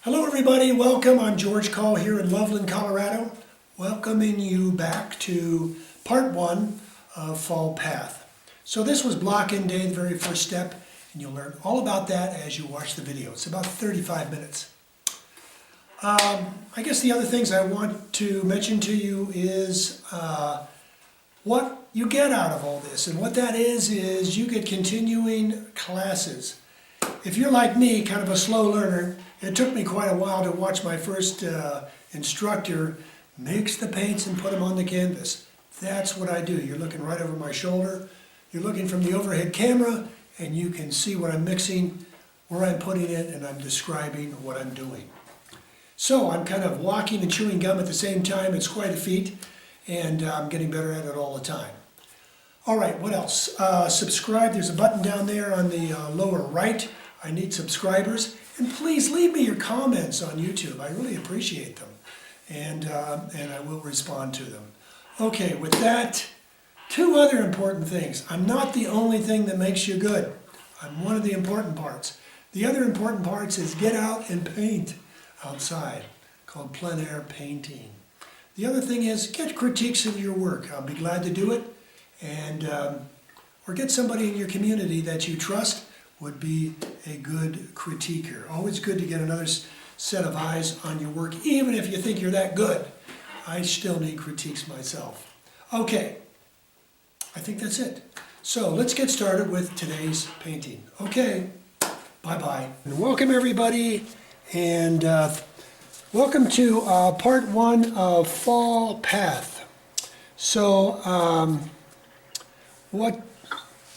Hello everybody, welcome. I'm George Coll here in Loveland, Colorado, welcoming you back to part one of Fall Path. So this was block-in day, the very first step, and you'll learn all about that as you watch the video. It's about 35 minutes. I guess the other things I want to mention to you is what you get out of all this. And what that is you get continuing classes. If you're like me, kind of a slow learner, it took me quite a while to watch my first instructor mix the paints and put them on the canvas. That's what I do. You're looking right over my shoulder. You're looking from the overhead camera, and you can see what I'm mixing, where I'm putting it, and I'm describing what I'm doing. So I'm kind of walking and chewing gum at the same time. It's quite a feat, and I'm getting better at it all the time. All right, what else? Subscribe. There's a button down there on the lower right. I need subscribers. And please leave me your comments on YouTube. I really appreciate them. And I will respond to them. Okay, with that, two other important things. I'm not the only thing that makes you good. I'm one of the important parts. The other important parts is get out and paint outside, called plein air painting. The other thing is get critiques of your work. I'll be glad to do it. And or get somebody in your community that you trust would be a good critiquer. Always good to get another set of eyes on your work, even if you think you're that good. I still need critiques myself. Okay, I think that's it. So let's get started with today's painting. Okay, bye-bye. And welcome everybody, and welcome to part one of Fall Path. So, what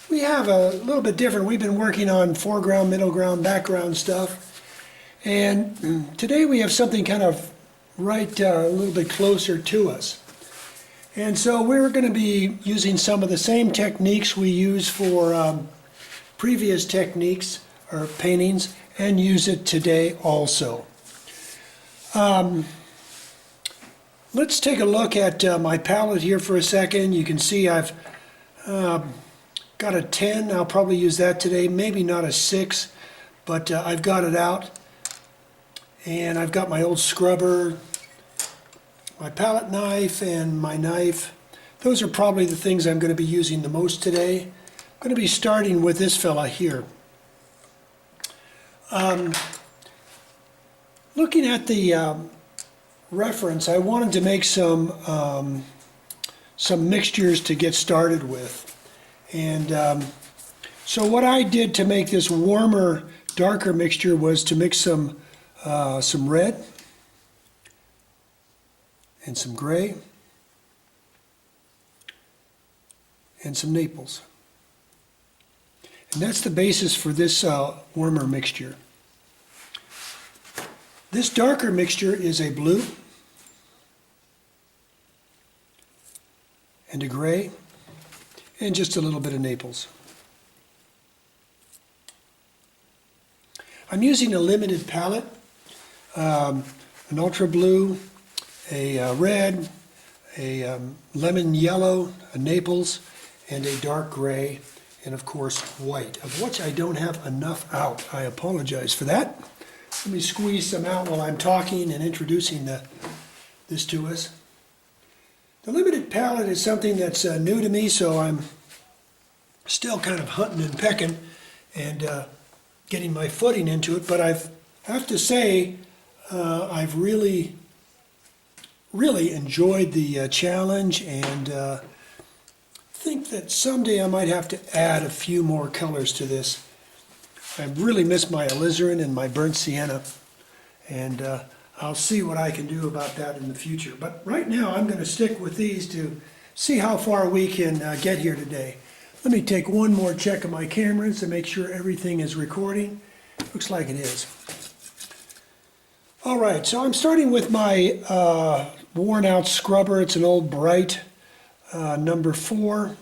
we have a little bit different. We've been working on foreground, middle ground, background stuff. And today we have something kind of right a little bit closer to us. And so we're going to be using some of the same techniques we use for previous techniques or paintings and use it today also. Let's take a look at my palette here for a second. You can see I've got a 10, I'll probably use that today, maybe not a 6, but I've got it out. And I've got my old scrubber, my palette knife, and my knife. Those are probably the things I'm going to be using the most today. I'm going to be starting with this fella here. Looking at the reference, I wanted to make some mixtures to get started with. And so what I did to make this warmer, darker mixture was to mix some red and some gray and some Naples. And that's the basis for this warmer mixture. This darker mixture is a blue and a gray and just a little bit of Naples. I'm using a limited palette, an ultra blue, a red, a lemon yellow, a Naples, and a dark gray, and of course white, of which I don't have enough out. I apologize for that. Let me squeeze some out while I'm talking and introducing this to us. The limited palette is something that's new to me, so I'm still kind of hunting and pecking and getting my footing into it. But I have to say, I've really enjoyed the challenge, and think that someday I might have to add a few more colors to this. I really miss my alizarin and my burnt sienna, and I'll see what I can do about that in the future. But right now I'm going to stick with these to see how far we can get here today. Let me take one more check of my cameras to make sure everything is recording. Looks like it is. All right, so I'm starting with my worn out scrubber. It's an old Bright number 4.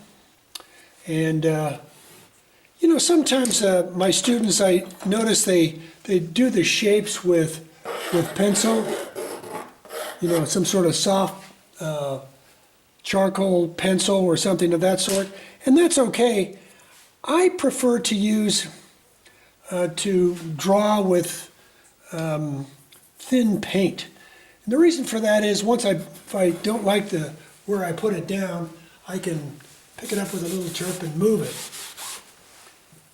And you know, sometimes my students, I notice they do the shapes with pencil, you know, some sort of soft charcoal pencil or something of that sort, and that's okay. I prefer to use to draw with thin paint. And the reason for that is if I don't like where I put it down, I can pick it up with a little turp and move it,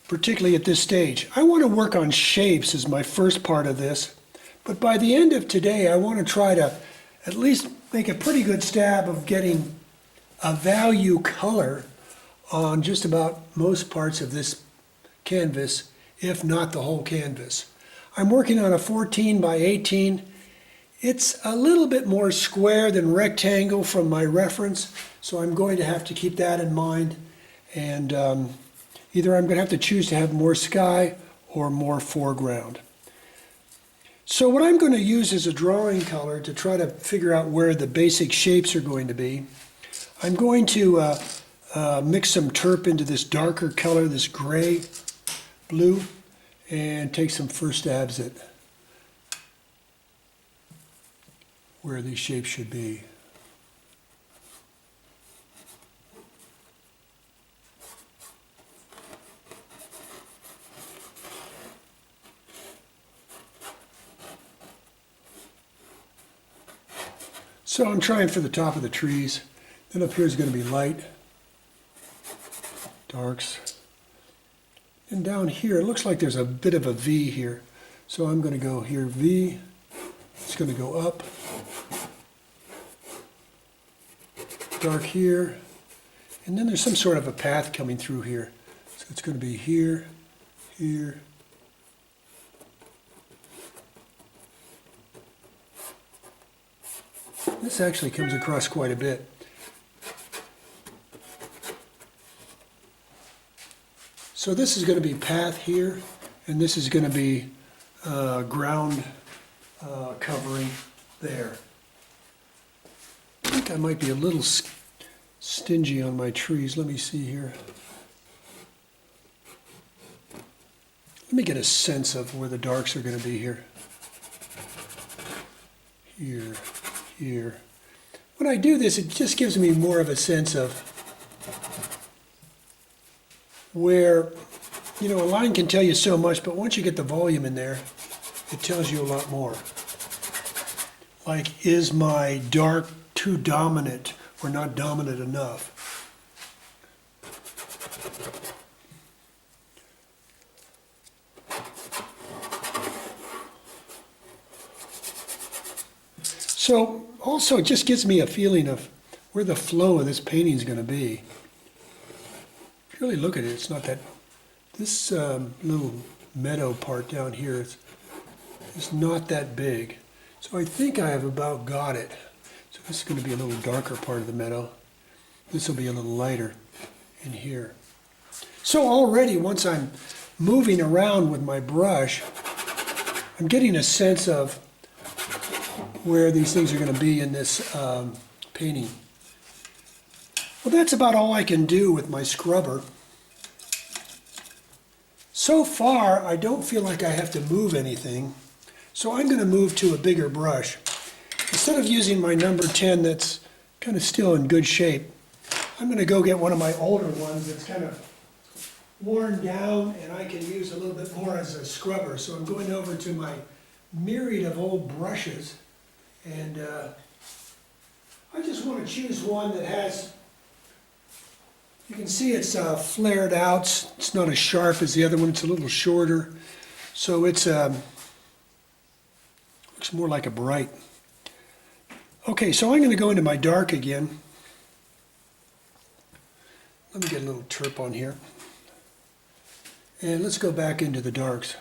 particularly at this stage. I want to work on shapes as my first part of this, but by the end of today, I want to try to at least make a pretty good stab of getting a value color on just about most parts of this canvas, if not the whole canvas. I'm working on a 14 by 18. It's a little bit more square than rectangle from my reference, so I'm going to have to keep that in mind. And either I'm going to have to choose to have more sky or more foreground. So what I'm going to use is a drawing color to try to figure out where the basic shapes are going to be. I'm going to mix some turp into this darker color, this gray blue, and take some first stabs at where these shapes should be. So I'm trying for the top of the trees. Then up here is going to be light, darks. And down here, it looks like there's a bit of a V here. So I'm going to go here, V. It's going to go up. Dark here. And then there's some sort of a path coming through here. So it's going to be here, here. This actually comes across quite a bit. So this is going to be path here, and this is going to be ground covering there. I think I might be a little stingy on my trees. Let me see here. Let me get a sense of where the darks are going to be here. Here. Here. When I do this, it just gives me more of a sense of where, a line can tell you so much, but once you get the volume in there, it tells you a lot more. Like, is my dark too dominant or not dominant enough? So also it just gives me a feeling of where the flow of this painting is going to be. If you really look at it, it's not that, this little meadow part down here is not that big. So I think I have about got it. So this is going to be a little darker part of the meadow. This will be a little lighter in here. So already once I'm moving around with my brush, I'm getting a sense of where these things are going to be in this painting. Well, that's about all I can do with my scrubber. So far, I don't feel like I have to move anything, so I'm going to move to a bigger brush. Instead of using my number 10 that's kind of still in good shape, I'm going to go get one of my older ones that's kind of worn down and I can use a little bit more as a scrubber. So I'm going over to my myriad of old brushes. And I just want to choose one that has, you can see it's flared out. It's not as sharp as the other one. It's a little shorter. So it's looks more like a bright. Okay, so I'm going to go into my dark again. Let me get a little turp on here. And let's go back into the darks.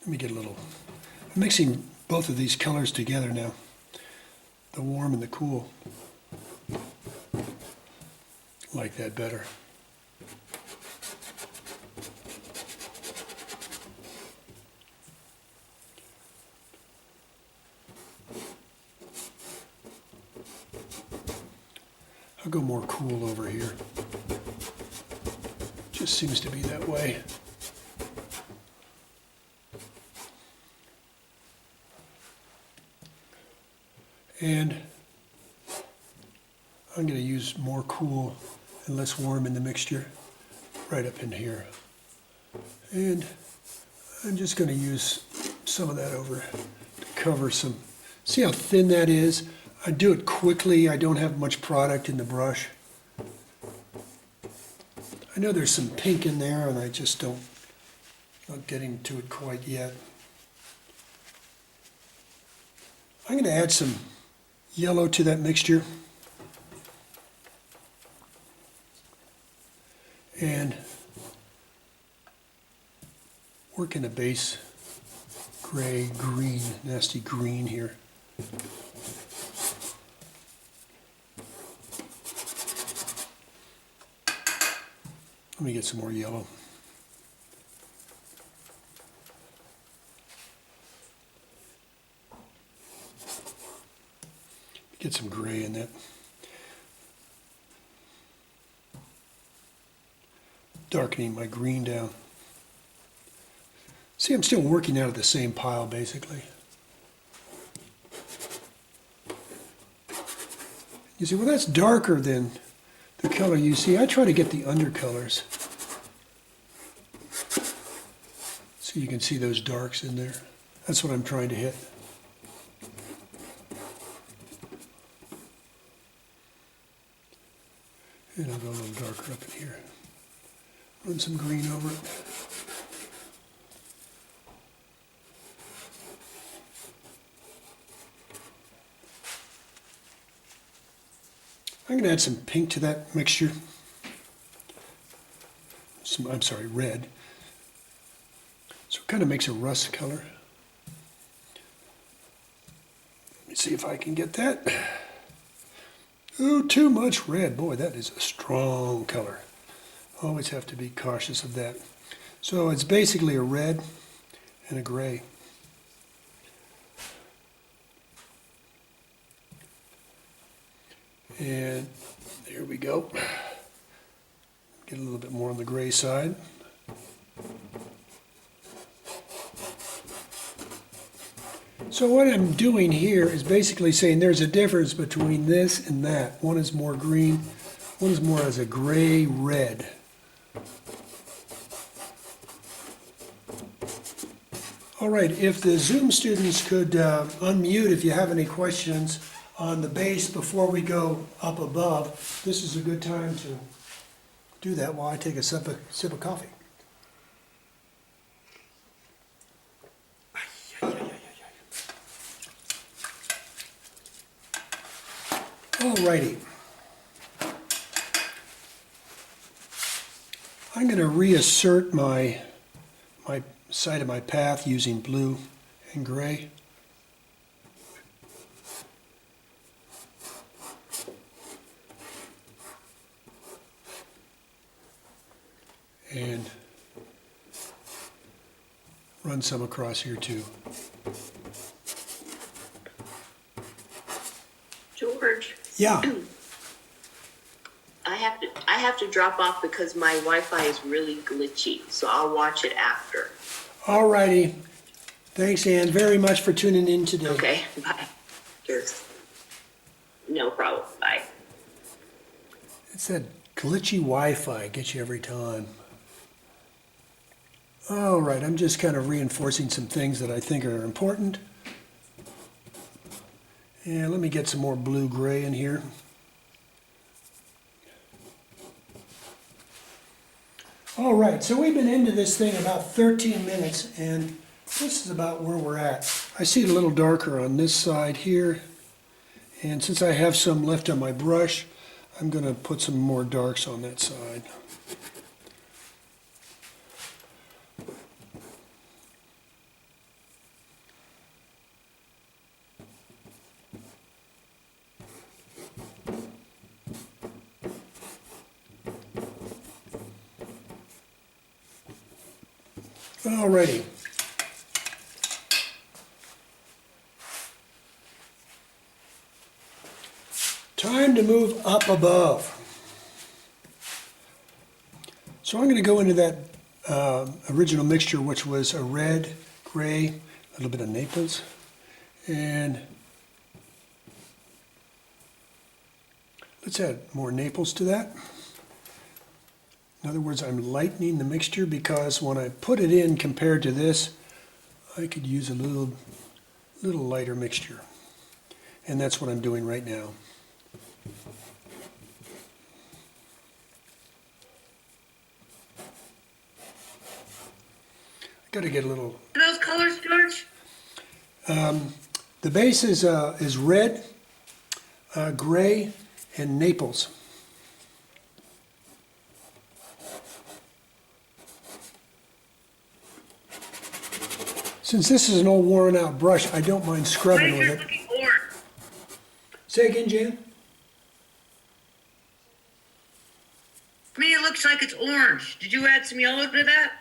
Let me get a little, I'm mixing both of these colors together now, the warm and the cool. Like that better. I'll go more cool over here. Just seems to be that way. And I'm going to use more cool and less warm in the mixture. right up in here. And I'm just going to use some of that over to cover some. See how thin that is? I do it quickly. I don't have much product in the brush. I know there's some pink in there and I just not getting to it quite yet. I'm going to add some yellow to that mixture. And work in a base gray, green, nasty green here. Let me get some more yellow. Get some gray in that. Darkening my green down. See, I'm still working out of the same pile, basically. You see, well, that's darker than the color you see. I try to get the undercolors so you can see those darks in there. That's what I'm trying to hit. And I'll go a little darker up in here. Run some green over it. I'm going to add some pink to that mixture. I'm sorry, red. So it kind of makes a rust color. Let me see if I can get that. Ooh, too much red. Boy, that is a strong color. Always have to be cautious of that. So it's basically a red and a gray. And there we go. Get a little bit more on the gray side. So what I'm doing here is basically saying there's a difference between this and that. One is more green, one is more as a gray-red. All right, if the Zoom students could unmute if you have any questions on the base before we go up above, this is a good time to do that while I take a sip of coffee. All righty. I'm going to reassert my side of my path using blue and gray. And run some across here too. George. Yeah. I have to drop off because my Wi-Fi is really glitchy, so I'll watch it after. All righty. Thanks, Ann, very much for tuning in today. Okay, bye. Cheers. No problem. Bye. It's that glitchy Wi-Fi gets you every time. All right, I'm just kind of reinforcing some things that I think are important. And let me get some more blue-gray in here. All right, so we've been into this thing about 13 minutes, and this is about where we're at. I see it a little darker on this side here, and since I have some left on my brush, I'm going to put some more darks on that side. Alrighty. Time to move up above. So I'm going to go into that original mixture, which was a red, gray, a little bit of Naples, and let's add more Naples to that. In other words, I'm lightening the mixture because when I put it in compared to this, I could use a little lighter mixture. And that's what I'm doing right now. I got to get a little. Are those colors, George? The base is red, gray, and Naples. Since this is an old worn out brush, I don't mind scrubbing with it. Looking orange. Say again, Jan? To me, it looks like it's orange. Did you add some yellow to that?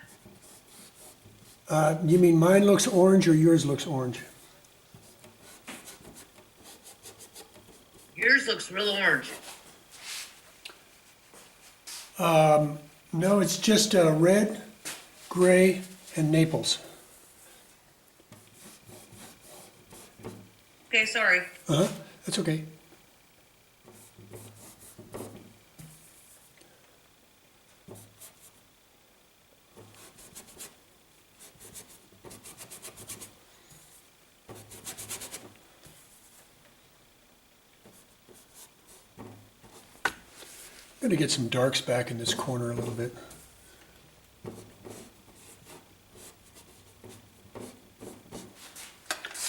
You mean mine looks orange or yours looks orange? Yours looks real orange. No, it's just red, gray, and Naples. Okay, sorry. That's okay. I'm going to get some darks back in this corner a little bit.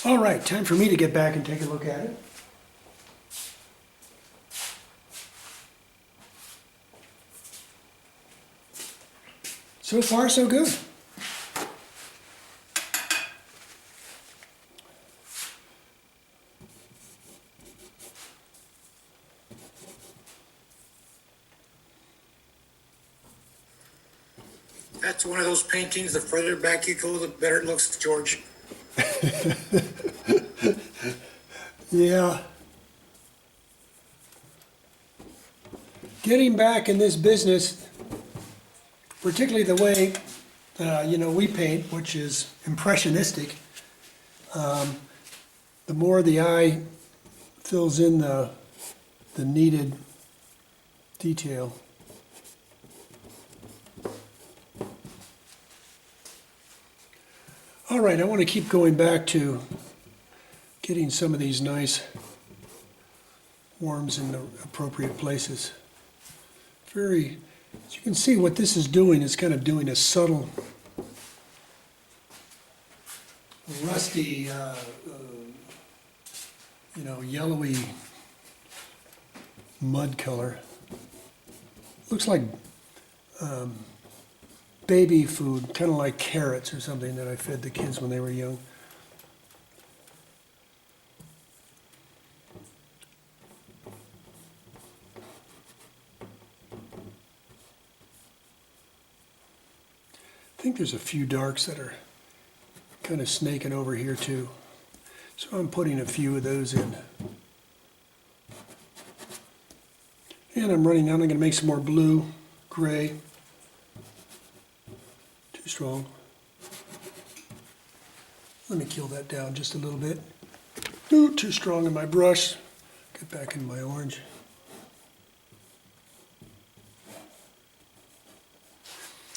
All right, time for me to get back and take a look at it. So far, so good. That's one of those paintings, the further back you go, the better it looks, George. Yeah. Getting back in this business, particularly the way, we paint, which is impressionistic, the more the eye fills in the needed detail. All right, I want to keep going back to getting some of these nice worms in the appropriate places. As you can see, what this is doing is kind of doing a subtle, rusty, yellowy mud color. Looks like baby food, kind of like carrots or something that I fed the kids when they were young. I think there's a few darks that are kind of snaking over here too. So I'm putting a few of those in. And I'm running down, I'm going to make some more blue, gray. Too strong. Let me kill that down just a little bit. Ooh, too strong in my brush. Get back in my orange.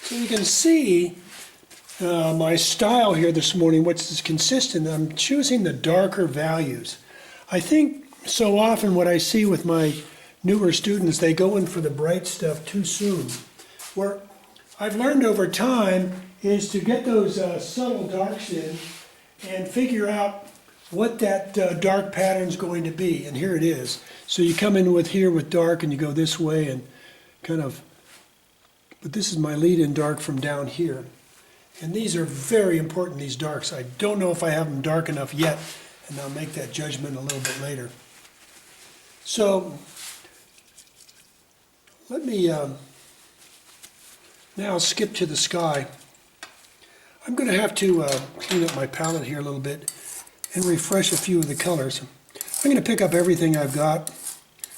So you can see my style here this morning, which is consistent. I'm choosing the darker values. I think so often what I see with my newer students, they go in for the bright stuff too soon. Where I've learned over time is to get those subtle darks in and figure out what that dark pattern is going to be. And here it is. So you come in with here with dark and you go this way and kind of, but this is my lead-in dark from down here. And these are very important, these darks. I don't know if I have them dark enough yet, and I'll make that judgment a little bit later. So let me now skip to the sky. I'm going to have to clean up my palette here a little bit and refresh a few of the colors. I'm going to pick up everything I've got,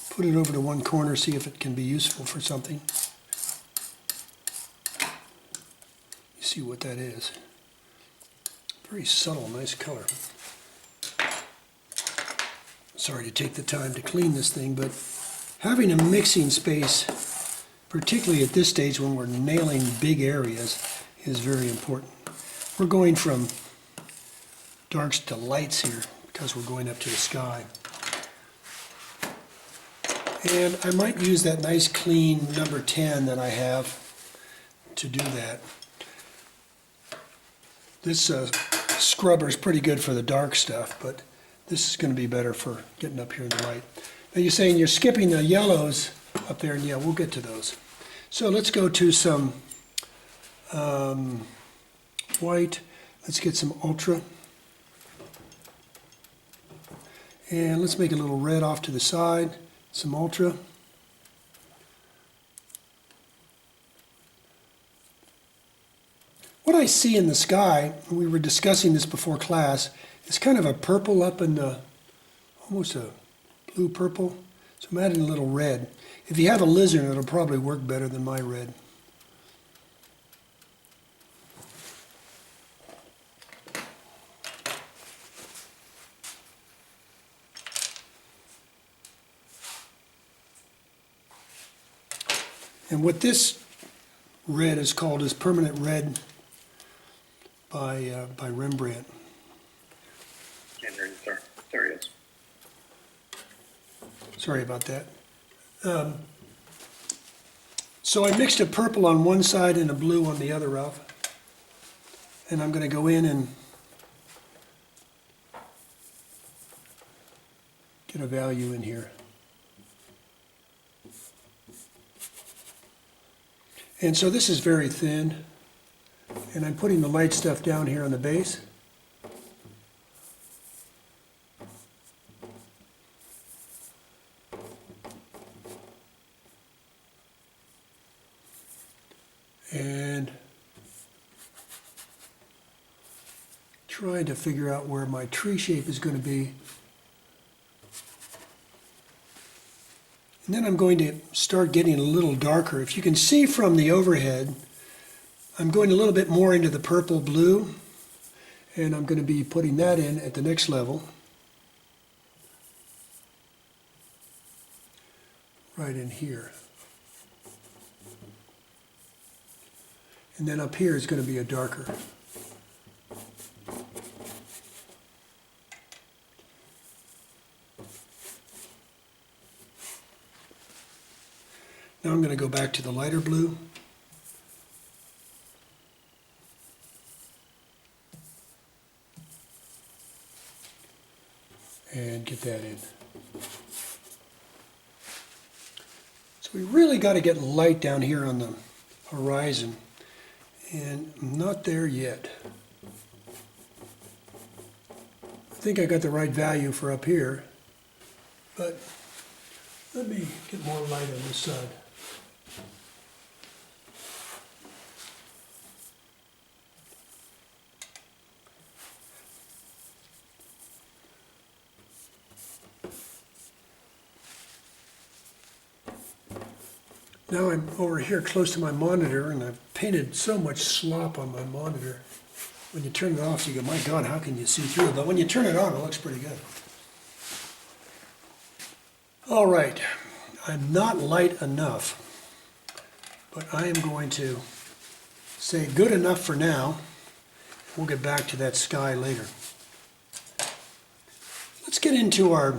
put it over to one corner, see if it can be useful for something. You see what that is. Very subtle, nice color. Sorry to take the time to clean this thing, but having a mixing space particularly at this stage when we're nailing big areas, is very important. We're going from darks to lights here because we're going up to the sky. And I might use that nice clean number 10 that I have to do that. This scrubber is pretty good for the dark stuff, but this is going to be better for getting up here in the light. Now you're saying you're skipping the yellows up there, and yeah, we'll get to those. So let's go to some white. Let's get some ultra. And let's make a little red off to the side, some ultra. What I see in the sky, and we were discussing this before class, is kind of a purple up in the, almost a blue purple. So I'm adding a little red. If you have a lizard, it'll probably work better than my red. And what this red is called is permanent red by Rembrandt. There it is. Sorry about that. So I mixed a purple on one side and a blue on the other, Ralph. And I'm going to go in and get a value in here. And so this is very thin, and I'm putting the light stuff down here on the base. And trying to figure out where my tree shape is going to be. And then I'm going to start getting a little darker. If you can see from the overhead, I'm going a little bit more into the purple blue, and I'm going to be putting that in at the next level. Right in here. And then up here is going to be a darker. Now I'm going to go back to the lighter blue. And get that in. So we really got to get light down here on the horizon. And I'm not there yet. I think I got the right value for up here, but let me get more light on this side. Now I'm over here close to my monitor, and I've painted so much slop on my monitor. When you turn it off, you go, my God, how can you see through it? But when you turn it on, it looks pretty good. All right, I'm not light enough, but I am going to say good enough for now. We'll get back to that sky later. Let's get into our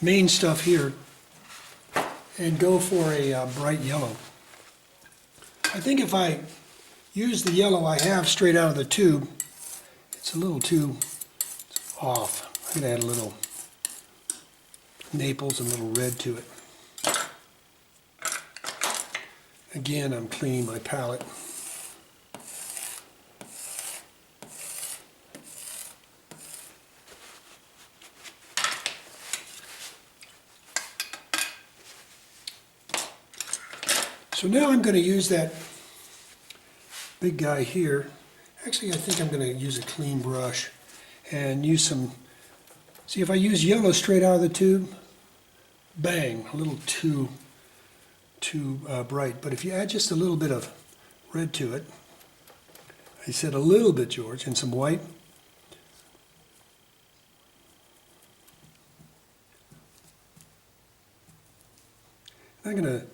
main stuff here and go for a bright yellow. I think if I use the yellow I have straight out of the tube, it's a little too off. I'm going to add a little Naples and a little red to it. Again, I'm cleaning my palette. So now I'm going to use that big guy here. Actually, I think I'm going to use a clean brush and use some, see if I use yellow straight out of the tube, bang, a little too bright. But if you add just a little bit of red to it, I said a little bit, George, and some white, I'm going to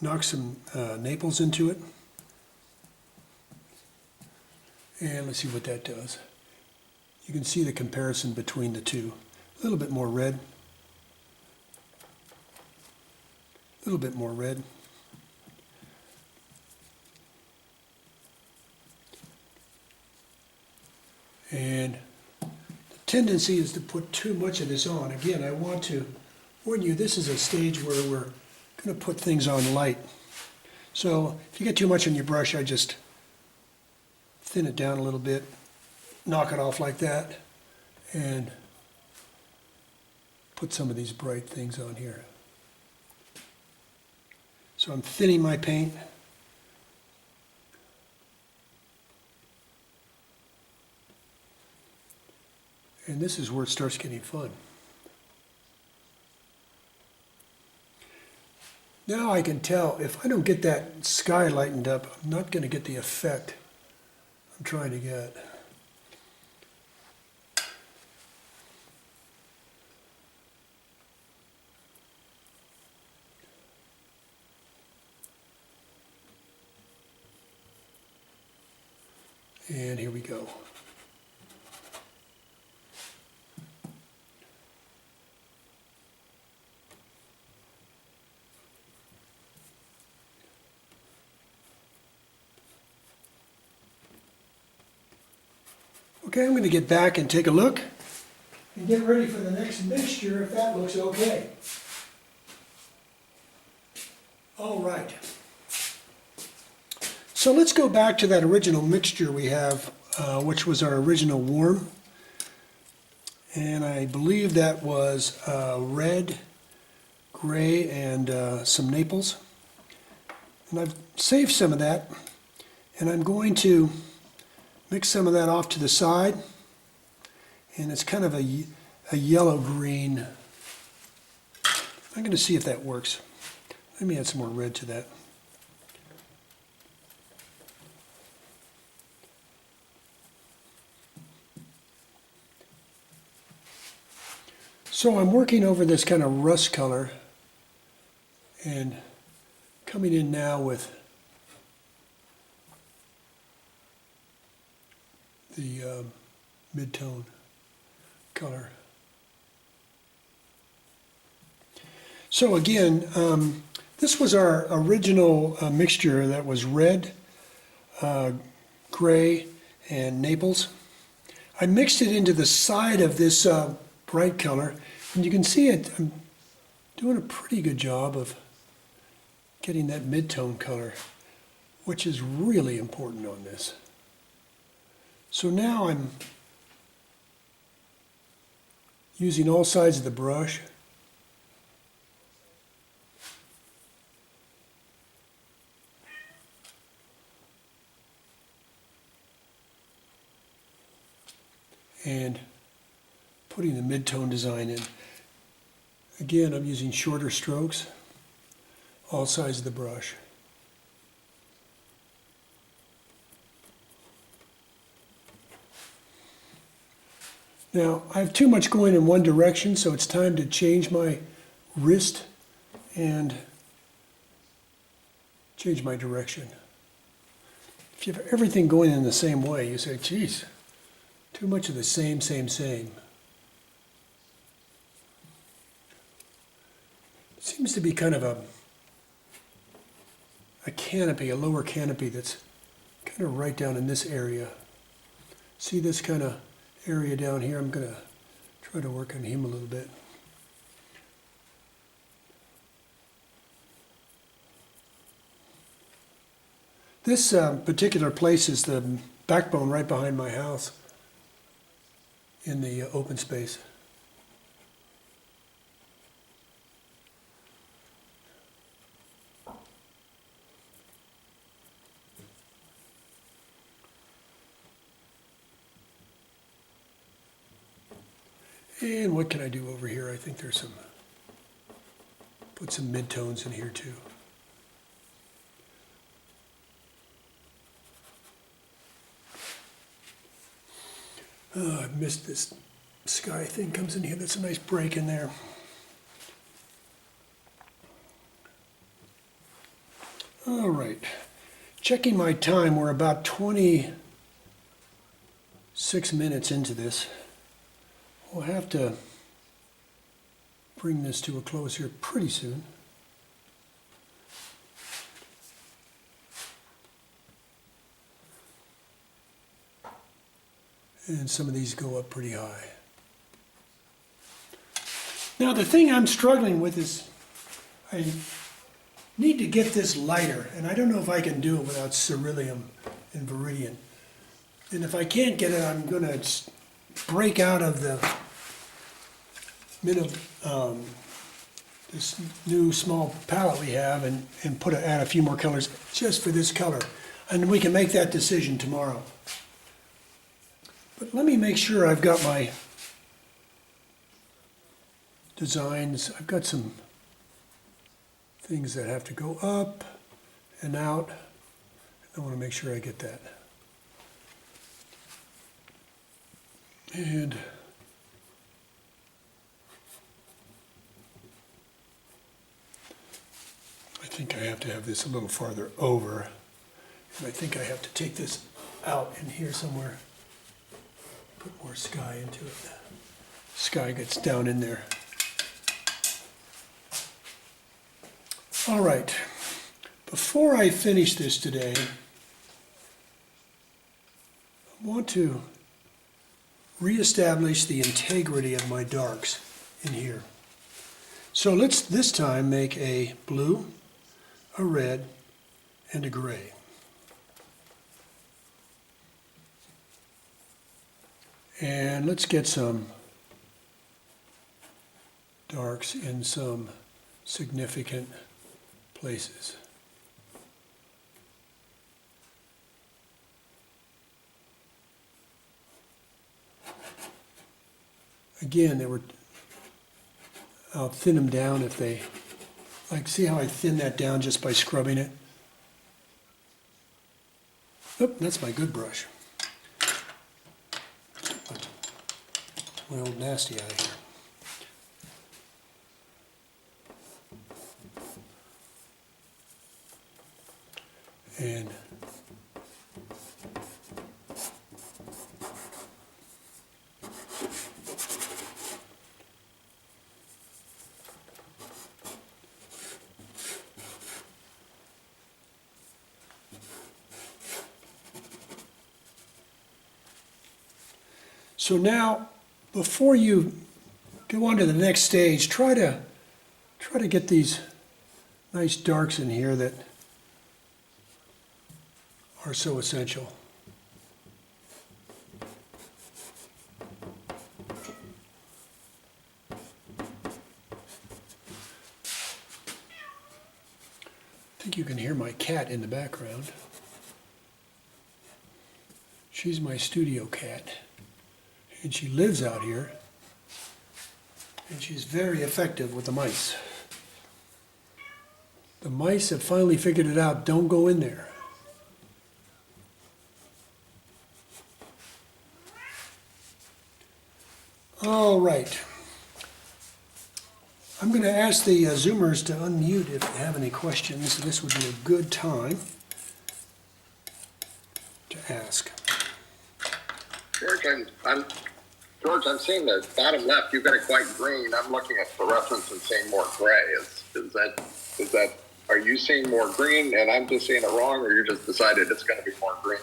knock some Naples into it. And let's see what that does. You can see the comparison between the two. A little bit more red. A little bit more red. And the tendency is to put too much of this on. Again, I want to warn you, this is a stage where we're going to put things on light. So if you get too much on your brush, I just thin it down a little bit, knock it off like that, and put some of these bright things on here. So I'm thinning my paint. And this is where it starts getting fun. Now I can tell if I don't get that sky lightened up, I'm not going to get the effect I'm trying to get. And here we go. Okay, I'm going to get back and take a look and get ready for the next mixture if that looks okay. All right. So let's go back to that original mixture we have, which was our original warm. And I believe that was red, gray, and some Naples. And I've saved some of that, and I'm going to mix some of that off to the side, and it's kind of a yellow-green. I'm going to see if that works. Let me add some more red to that. So I'm working over this kind of rust color and coming in now with the mid-tone color. So again, this was our original mixture that was red, gray, and Naples. I mixed it into the side of this bright color, and you can see it. I'm doing a pretty good job of getting that mid-tone color, which is really important on this. So now I'm using all sides of the brush. And putting the mid-tone design in. Again, I'm using shorter strokes, all sides of the brush. Now, I have too much going in one direction, so it's time to change my wrist and change my direction. If you have everything going in the same way, you say, geez, too much of the same. It seems to be kind of a canopy, a lower canopy that's kind of right down in this area. See this kind of area down here? I'm going to try to work on him a little bit. This particular place is the backbone right behind my house in the open space. And what can I do over here? I think there's put some mid-tones in here too. Oh, I missed this sky thing comes in here. That's a nice break in there. right, checking my time, we're about 26 minutes into this. We'll have to bring this to a close here pretty soon. And some of these go up pretty high. Now the thing I'm struggling with is I need to get this lighter, and I don't know if I can do it without ceruleum and veridian. And if I can't get it, I'm going to break out of the this new small palette we have and add a few more colors just for this color. And we can make that decision tomorrow. But let me make sure I've got my designs. I've got some things that have to go up and out. I want to make sure I get that. And I think I have to have this a little farther over. And I think I have to take this out in here somewhere. Put more sky into it. Sky gets down in there. All right, before I finish this today, I want to reestablish the integrity of my darks in here. So let's this time make a blue, a red, and a gray. And let's get some darks in some significant places. Again, I'll thin them down if they, see how I thin that down just by scrubbing it? Oh, that's my good brush. Get my old nasty out of here. And so now, before you go on to the next stage, try to get these nice darks in here that are so essential. I think you can hear my cat in the background. She's my studio cat, and she lives out here, and she's very effective with the mice. The mice have finally figured it out. Don't go in there. All right. I'm going to ask the Zoomers to unmute if they have any questions. This would be a good time to ask. George, I'm seeing the bottom left. You've got it quite green. I'm looking at the reference and seeing more gray. Is that? Are you seeing more green and I'm just seeing it wrong, or you just decided it's going to be more green?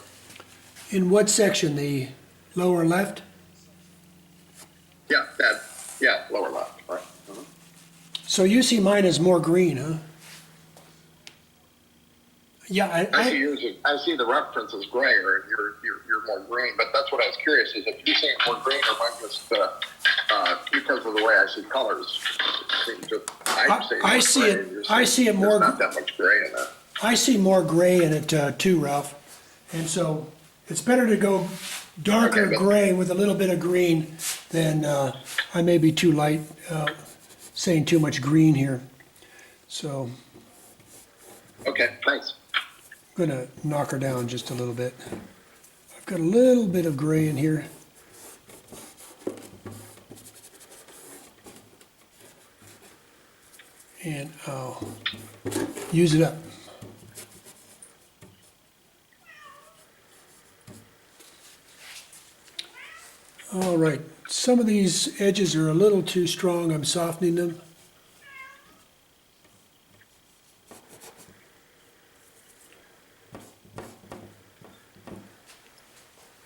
In what section? The lower left? Yeah, lower left, right. So you see mine as more green, huh? Yeah, I see yours. I see the reference as gray, or you're more green. But that's what I was curious: is if you see it more green, or am I just because of the way I see colors? I see it more. There's not that much gray in that. I see more gray in it too, Ralph. And so it's better to go darker gray with a little bit of green than I may be too light, saying too much green here. So Okay, thanks. I'm going to knock her down just a little bit. I've got a little bit of gray in here. And I'll use it up. All right, some of these edges are a little too strong, I'm softening them.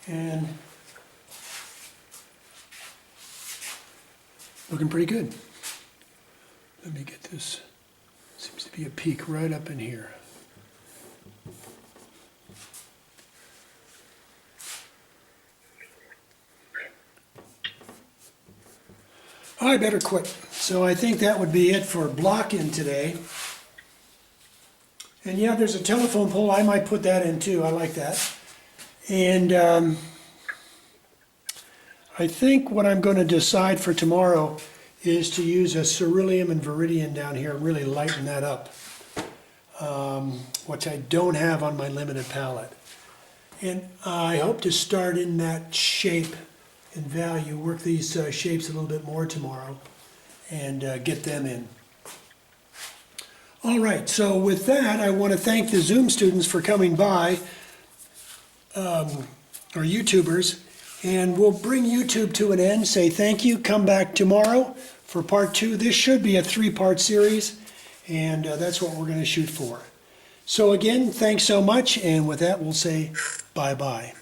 And looking pretty good. Let me get this, seems to be a peak right up in here. I better quit. So I think that would be it for block-in today. And yeah, there's a telephone pole, I might put that in too, I like that. And I think what I'm going to decide for tomorrow is to use a ceruleum and viridian down here and really lighten that up, which I don't have on my limited palette. And I hope to start in that shape and value, work these shapes a little bit more tomorrow and get them in. All right, so with that, I want to thank the Zoom students for coming by, or YouTubers, and we'll bring YouTube to an end, say thank you, come back tomorrow for part 2. This should be a 3-part series, and that's what we're going to shoot for. So again, thanks so much, and with that, we'll say bye-bye.